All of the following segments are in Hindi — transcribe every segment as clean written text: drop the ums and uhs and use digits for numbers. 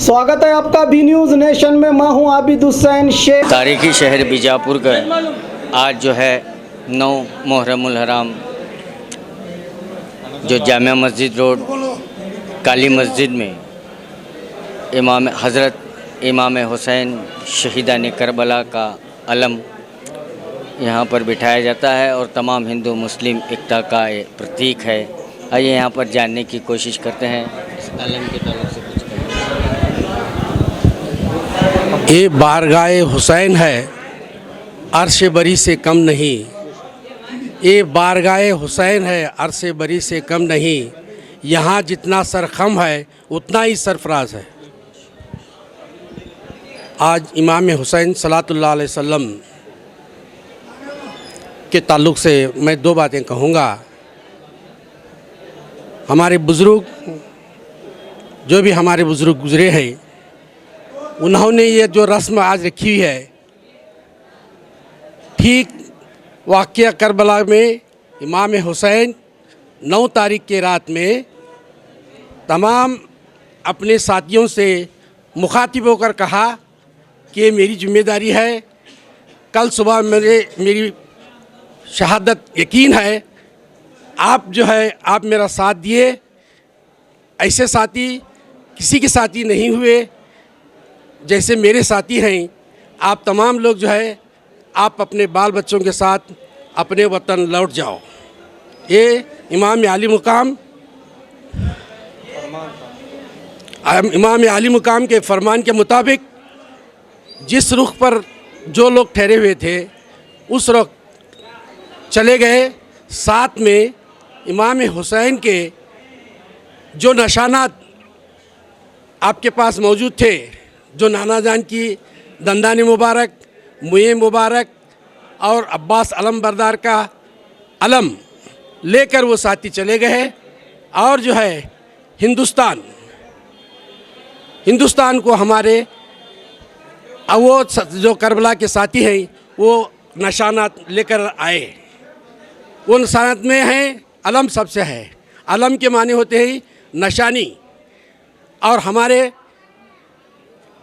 स्वागत है आपका बी न्यूज़ नेशन में। मैं हूं आबिद हुसैन शेख। तारीखी शहर बीजापुर का आज जो है 9 मुहर्रमुल हराम जो जामिया मस्जिद रोड काली मस्जिद में इमाम हुसैन शहीदान करबला का अलम यहाँ पर बिठाया जाता है और तमाम हिंदू मुस्लिम एकता का प्रतीक है। आइए यहाँ पर जानने की कोशिश करते हैं इस अलम के ताल्लुक से कुछ। ये बारगाह हुसैन है, अर्श बरी से कम नहीं। ये बारगाह हुसैन है, अर्श बरी से कम नहीं। यहाँ जितना सरखम है उतना ही सरफराज है। आज इमाम हुसैन सल्लल्लाहु अलैहि वसल्लम के ताल्लुक़ से मैं दो बातें कहूँगा। हमारे बुज़ुर्ग जो भी हमारे बुज़ुर्ग गुज़रे हैं, उन्होंने ये जो रस्म आज रखी हुई है, ठीक वाक़या करबला में इमाम हुसैन 9 तारीख के रात में तमाम अपने साथियों से मुखातिब होकर कहा कि ये मेरी ज़िम्मेदारी है, कल सुबह मेरी शहादत यकीन है, आप जो है आप मेरा साथ दिए। ऐसे साथी किसी के साथी नहीं हुए जैसे मेरे साथी हैं। आप तमाम लोग जो है आप अपने बाल बच्चों के साथ अपने वतन लौट जाओ। ये इमाम आली मुकाम के फरमान के मुताबिक जिस रुख पर जो लोग ठहरे हुए थे उस रुख चले गए। साथ में इमाम हुसैन के जो निशानात आपके पास मौजूद थे, जो नाना जान की दंदानी मुबारक, मुए मुबारक और अब्बास अलम बरदार का अलम लेकर वो साथी चले गए। और जो है हिंदुस्तान को हमारे वो जो करबला के साथी हैं वो निशानात लेकर आए। वो निशानात में हैं, अलम सबसे है। अलम के माने होते हैं निशानी। और हमारे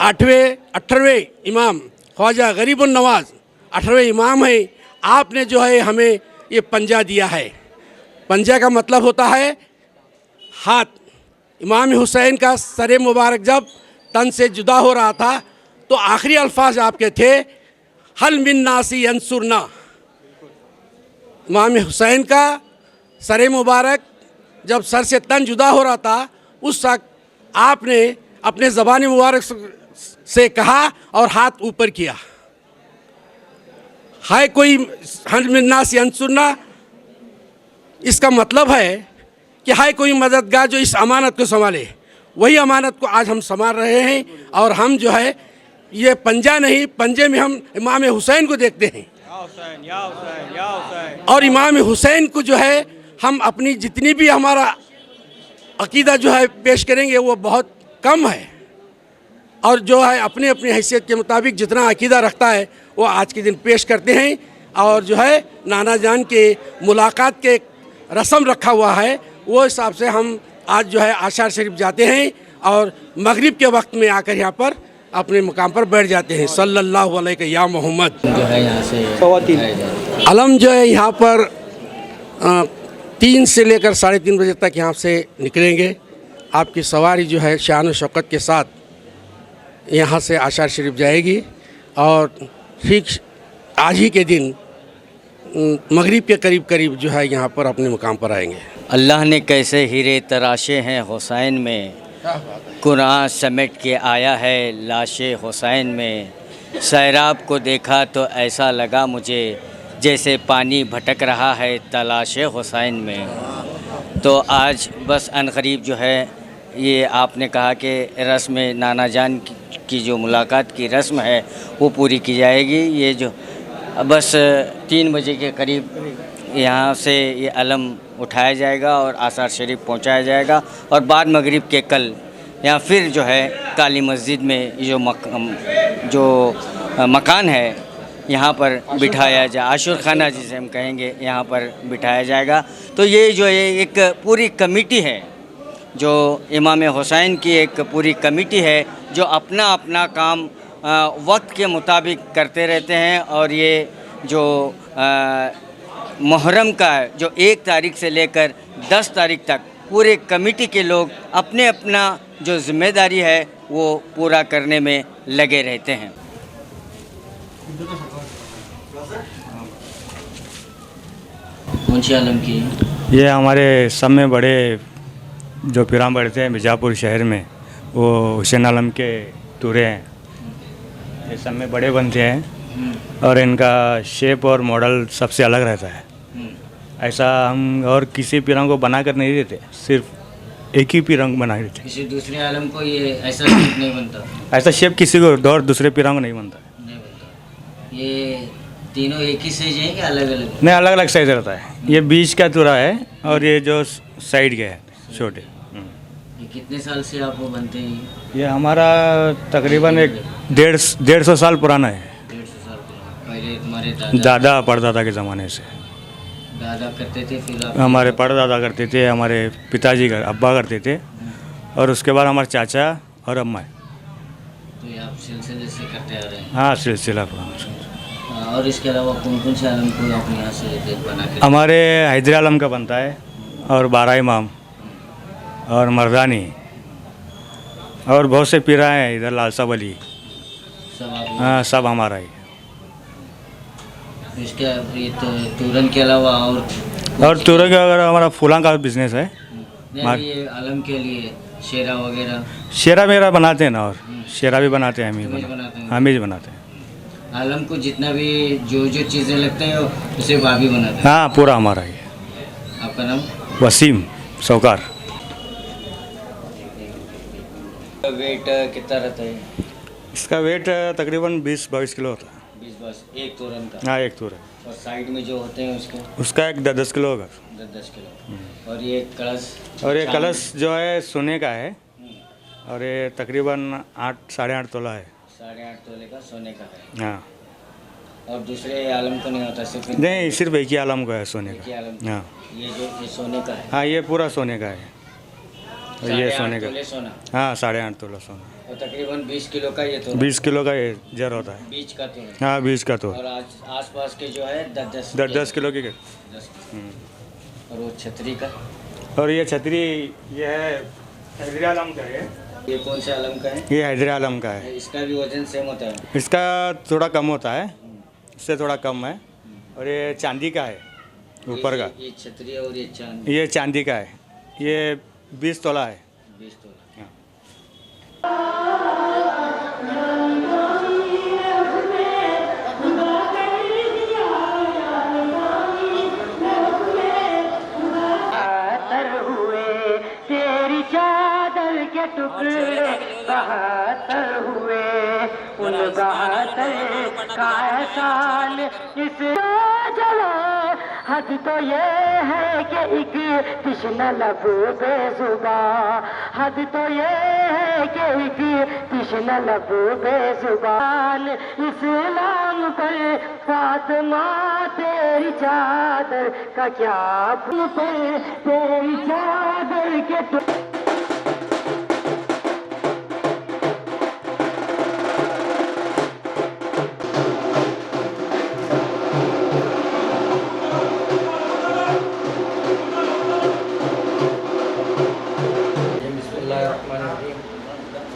18वें इमाम ख्वाजा गरीबुन नवाज 18वें इमाम हैं। आपने जो है हमें ये पंजा दिया है। पंजा का मतलब होता है हाथ। इमाम हुसैन का सर मुबारक जब तन से जुदा हो रहा था तो आखिरी अल्फाज आपके थे, हल मिन नासी यंसुरना। इमाम हुसैन का सर मुबारक जब सर से तन जुदा हो रहा था उस वक्त आपने अपने ज़बान मुबारक से कहा और हाथ ऊपर किया, हाय कोई हल मिन नासी यंसुरना। इसका मतलब है कि हाय कोई मददगार जो इस अमानत को संभाले। वही अमानत को आज हम संभाल रहे हैं। और हम जो है ये पंजा नहीं, पंजे में हम इमाम हुसैन को देखते हैं। और इमाम हुसैन को जो है हम अपनी जितनी भी हमारा अकीदा जो है पेश करेंगे वो बहुत कम है। और जो है अपने अपनी हैसियत के मुताबिक जितना अकीदा रखता है वो आज के दिन पेश करते हैं। और जो है नाना जान के मुलाकात के रस्म रखा हुआ है, वो हिसाब से हम आज जो है आशार शरीफ जाते हैं और मगरिब के वक्त में आकर यहाँ पर अपने मुकाम पर बैठ जाते हैं। सल्लल्लाहु अलैहि या मोहम्मद। जो है यहाँ से अलम जो है यहाँ पर 3 से लेकर 3:30 बजे तक यहाँ से निकलेंगे। आपकी सवारी जो है शान और शौकत के साथ यहाँ से आशार शरीफ जाएगी और ठीक आज ही के दिन मगरिब के करीब जो है यहाँ पर अपने मुकाम पर आएंगे। अल्लाह ने कैसे हीरे तराशे हैं हुसैन में, कुरान समेट के आया है लाशे हुसैन में। सैराब को देखा तो ऐसा लगा मुझे जैसे पानी भटक रहा है तलाशे हुसैन में। तो आज बस अनकरीब जो है ये आपने कहा कि रस्म नाना जान की जो मुलाकात की रस्म है वो पूरी की जाएगी। ये जो बस 3 बजे के करीब यहाँ से ये अलम उठाया जाएगा और आसार शरीफ पहुँचाया जाएगा। और बाद मगरिब के कल यहाँ फिर जो है काली मस्जिद में जो मकान है यहाँ पर बिठाया जाए, आशुर खाना जिसे हम कहेंगे, यहाँ पर बिठाया जाएगा। तो ये जो है एक पूरी कमेटी है जो इमाम हुसैन की एक पूरी कमेटी है जो अपना अपना काम वक्त के मुताबिक करते रहते हैं। और ये जो मुहर्रम का जो 1 तारीख से लेकर 10 तारीख तक पूरे कमेटी के लोग अपने अपना जो जिम्मेदारी है वो पूरा करने में लगे रहते हैं। मुंशी आलम की ये हमारे सब में बड़े जो पीराम बढ़ते हैं मिर्ज़ापुर शहर में, वो हुसैन आलम के तुरे हैं। ये सब में बड़े बनते हैं और इनका शेप और मॉडल सबसे अलग रहता है। ऐसा हम और किसी पीराम को बना कर नहीं देते, सिर्फ एक ही पीराम बना के देते। किसी दूसरे आलम को ये ऐसा शेप नहीं बनता, ऐसा शेप किसी को और दूसरे पीराम को नहीं बनता। नहीं बनता। ये तीनों एक ही साइज है कि अलग अलग? नहीं, अलग अलग साइज रहता है। ये बीच का तुरा है और ये जो साइड के है छोटे। ये कितने साल से आप वो बनते हैं? ये हमारा तकरीबन एक 150 साल पुराना है। 150 साल पहले तुम्हारे दादा परदादा के ज़माने से दादा करते थे, फिर आप? हमारे परदादा करते थे, हमारे पिताजी का अब्बा करते थे, और उसके बाद हमारे चाचा और अम्मा। तो ये आप सिलसिले से करते आ रहे हैं? हाँ, सिलसिला पुराना। और इसके अलावा कौन कौन से आलम को आप यहाँ से लेते हैं बना के? हमारे हैदर आलम का बनता है, और 12 इमाम और मर्दानी, और बहुत से पीरा हैं इधर, लाल साहब अली। सब आप? हाँ, सब हमारा ही। इसके ये तूरन के अलावा और तुरे का अगर हमारा फूलों का बिजनेस है। नहीं, ये आलम के लिए शेरा वगैरह? शेरा मेरा बनाते हैं ना, और शेरा भी बनाते हैं, हम ही बनाते हैं? हम ही बनाते हैं। आलम को जितना भी जो जो चीज़ें लगते हैं उसे भाभी बनाते हैं? हाँ, पूरा हमारा ही है। आपका नाम? वसीम सौकार। वेट कितना रहता है? इसका वेट तकरीबन 20-22 किलो होता है। 20 एक तोरन का? हाँ, एक तूर है। और साइड में जो होते हैं उसका एक 10 किलो होगा। 10 किलो। और ये कलश? और ये कलश जो है सोने का है, और ये तकरीबन 8-8.5 तोला है। 8.5 तोले का सोने का है। हाँ। और दूसरे आलम को नहीं होता? सिर्फ नहीं, सिर्फ एक ही आलम का है सोने एक ही आलम का। का। हाँ ये जो ये सोने का है? हाँ, ये पूरा सोने का है। और ये 8.5 सोने का, तोले सोना? हाँ, 8.5 तोला सोना। और तकरीबन 20 किलो का ये तो? 20 किलो का ये जर होता है। बीच का तो है? हाँ, 20 का तो। और आस पास के जो है 10 किलो की। 10। और वो छतरी का? और ये छतरी ये है हैदर आलम का है। ये कौन से आलम का है? ये हैदर आलम का है। इसका भी वजन सेम होता है? इसका थोड़ा कम होता है, इससे थोड़ा कम है। और ये चांदी का है ऊपर का। ये छतरी और ये चांदी? ये चांदी का है, ये 20 तोला है। 20 तोला। तेरी चादर के टुकड़े 72 हुए, उन 72 का एहसान इस जला। हद तो ये है कि एक तिश्ना लब बेजुबा, हद तो ये है कि एक तिश्ना लब बेजुबान। इस्लाम पर फातिमा तेरी चादर का क्या पर, तेरी चादर के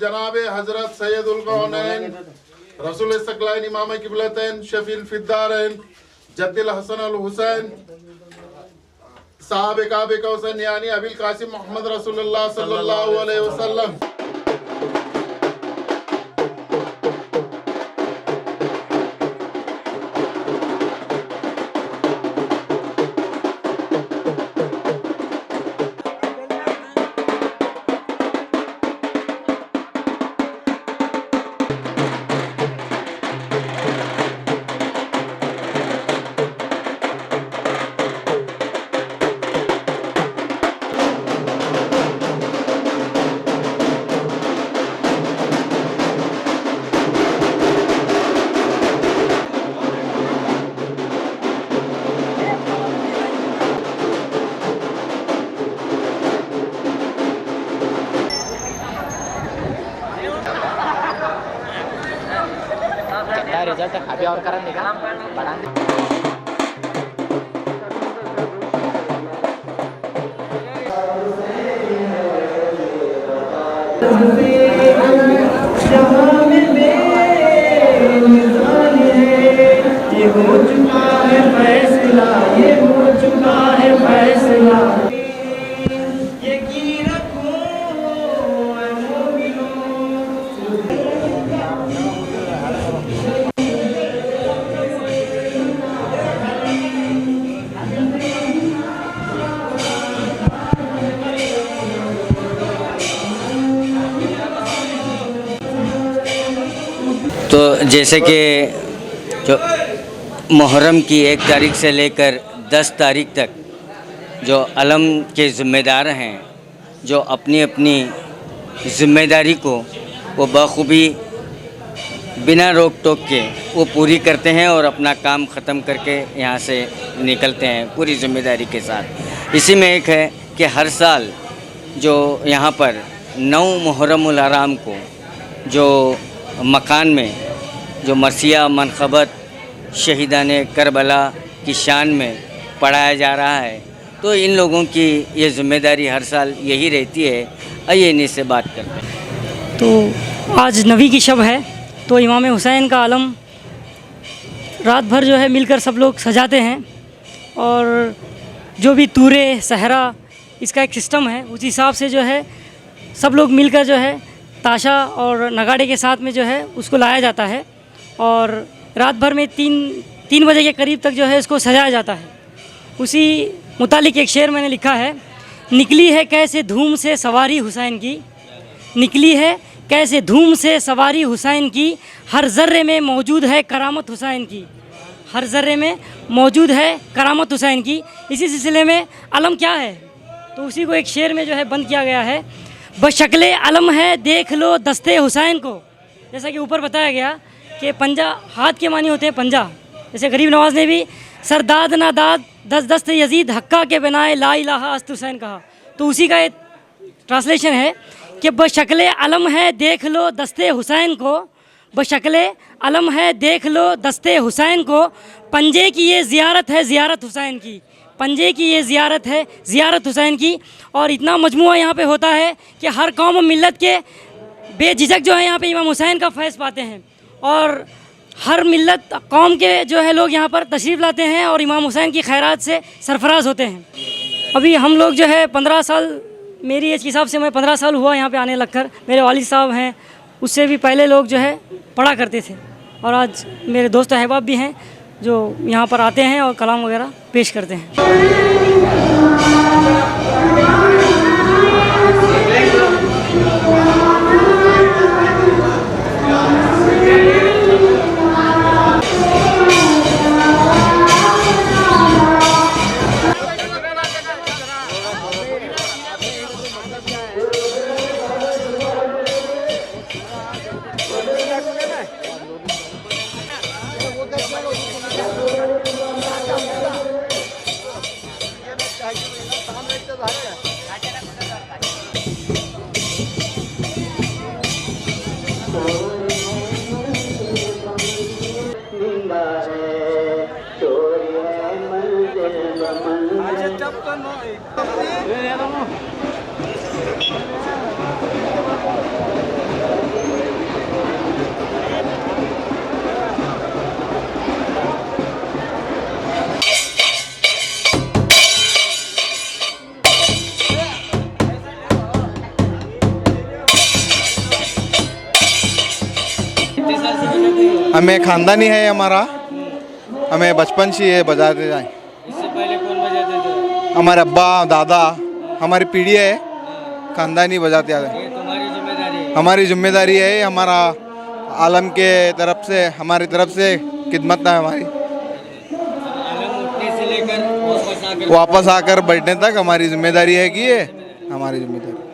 जनाब हजरत सैयदुल कौनैन रसूल सकलैन इमाम किबलतैन शफील फिद्दारैन जद्दिल हसन अल हुसैन साहब काबे कौसैन यानी अबिल कासिम मोहम्मद रसूलुल्लाह सल्लल्लाहु अलैहि वसल्लम रिजल्ट अभी और करने का बढ़ा तो जैसे कि जो मुहर्रम की 1 तारीख से लेकर 10 तारीख तक जो अलम के ज़िम्मेदार हैं, जो अपनी अपनी ज़िम्मेदारी को वो बखूबी बिना रोक टोक के वो पूरी करते हैं और अपना काम ख़त्म करके यहाँ से निकलते हैं पूरी ज़िम्मेदारी के साथ। इसी में एक है कि हर साल जो यहाँ पर 9 मुहर्रमुल हराम को जो मकान में जो मरसिया मनक़बत शहीदान करबला की शान में पढ़ाया जा रहा है, तो इन लोगों की ये ज़िम्मेदारी हर साल यही रहती है। आइए इन्हीं से बात करते हैं। तो आज नबी की शब है, तो इमाम हुसैन का आलम रात भर जो है मिलकर सब लोग सजाते हैं और जो भी तूरे सहरा इसका एक सिस्टम है, उस हिसाब से जो है सब लोग मिलकर जो है ताशा और नगाड़े के साथ में जो है उसको लाया जाता है और रात भर में 3 बजे के करीब तक जो है इसको सजाया जाता है। उसी मुतालिक एक शेर मैंने लिखा है, निकली है कैसे धूम से सवारी हुसैन की, निकली है कैसे धूम से सवारी हुसैन की, हर ज़र्रे में मौजूद है करामत हुसैन की, हर ज़र्रे में मौजूद है करामत हुसैन की। इसी सिलसिले में अलम क्या है, तो उसी को एक शेर में जो है बंद किया गया है, बशक्ले अलम है देख लो दस्ते हुसैन को। जैसा कि ऊपर बताया गया कि पंजा हाथ के मानी होते हैं पंजा, जैसे गरीब नवाज ने भी सरदाद नादाद दस दस्त यजीद हक्का के बनाए ला इलाहा अस्त हुसैन कहा, तो उसी का एक ट्रांसलेशन है कि बशक्ले अलम है देख लो दस्ते हुसैन को, बशक्ले अलम है देख लो दस्ते हुसैन को, पंजे की ये ज़ियारत है ज़ियारत हुसैन की, पंजे की ये ज़ियारत है ज़ियारत हुसैन की। और इतना मजमुआ यहाँ पे होता है कि हर कौम और मिल्लत के बेझिझक जो है यहाँ पे इमाम हुसैन का फैज़ पाते हैं और हर मिल्लत कौम के जो है लोग यहाँ पर तशरीफ़ लाते हैं और इमाम हुसैन की खैरात से सरफराज होते हैं। अभी हम लोग जो है 15 साल, मेरी एज के हिसाब से मैं 15 साल हुआ यहाँ पे आने लगकर, मेरे वालिद साहब हैं उससे भी पहले लोग जो है पढ़ा करते थे और आज मेरे दोस्त अहबाब भी हैं जो यहाँ पर आते हैं और कलाम वगैरह पेश करते हैं। हमें ख़ानदानी है हमारा, हमें बचपन से ये बजाते जाए। इससे पहले कौन बजाते थे? हमारे अब्बा दादा, हमारी पीढ़ी है ख़ानदानी बजाते आ रहे। ये तुम्हारी जिम्मेदारी है। हमारी जिम्मेदारी है, हमारा आलम के तरफ से, हमारी तरफ से खिदमत है हमारी। आलम उठने से लेकर वापस आकर बैठने तक हमारी जिम्मेदारी है कि ये हमारी जिम्मेदारी।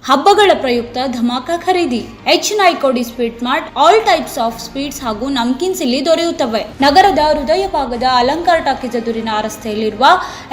ಹಬ್ಬಗಳ ಪ್ರಯುಕ್ತ ಧಮಾಕ ಖರೀದಿ. H Naikodi sweet mart all types of sweets ಹಾಗೂ ನಮ್ಕಿನ್ಸ್ ಇಲ್ಲಿ ದೊರೆಯುತ್ತವೆ. ನಗರದ ಹೃದಯ ಭಾಗದ ಅಲಂಕಾರ ಟಾಕೀಸ್ ಎದುರಿನ ರಸ್ತೆಯಲ್ಲಿರುವ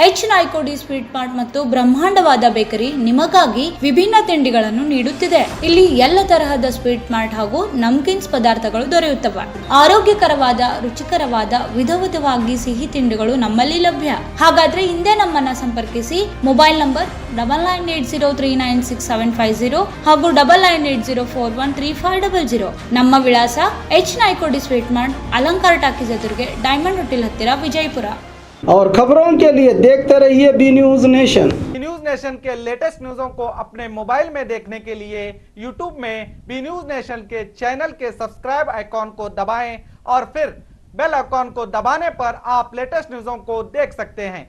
ಎಚ್ ನಾಯ್ಕೋಡಿ ಸ್ವೀಟ್ ಮಾರ್ಟ್ ಮತ್ತು ಬ್ರಹ್ಮಾಂಡವಾದ ಬೇಕರಿ ನಿಮಗಾಗಿ ವಿಭಿನ್ನ ತಿಂಡಿಗಳನ್ನು ನೀಡುತ್ತಿದೆ. ಇಲ್ಲಿ ಎಲ್ಲ ತರಹದ ಸ್ವೀಟ್ ಮಾರ್ಟ್ ಹಾಗೂ ನಮ್ಕಿನ್ಸ್ ಪದಾರ್ಥಗಳು ದೊರೆಯುತ್ತವೆ. ಆರೋಗ್ಯಕರವಾದ ರುಚಿಕರವಾದ ವಿಧ ವಿಧವಾಗಿ ಸಿಹಿ ತಿಂಡಿಗಳು ನಮ್ಮಲ್ಲಿ ಲಭ್ಯ. ಹಾಗಾದ್ರೆ ಹಿಂದೆ ನಮ್ಮನ್ನ ಸಂಪರ್ಕಿಸಿ. ಮೊಬೈಲ್ ನಂಬರ್ 9980396750 ಹಾಗೂ 9980413500. ನಮ್ಮ ವಿಳಾಸ H Naikodi sweet mart, Alankar talkies एदुर्गे, डायमंड होटल हत्तिर, विजयपुर। और खबरों के लिए देखते रहिए B news nation. News nation के लेटेस्ट न्यूज़ों को अपने मोबाइल में देखने के लिए यूट्यूब में बी न्यूज नेशन के चैनल के सब्सक्राइब आइकॉन को दबाएं और फिर बेल आइकॉन को दबाने पर आप लेटेस्ट न्यूज़ों को देख सकते हैं।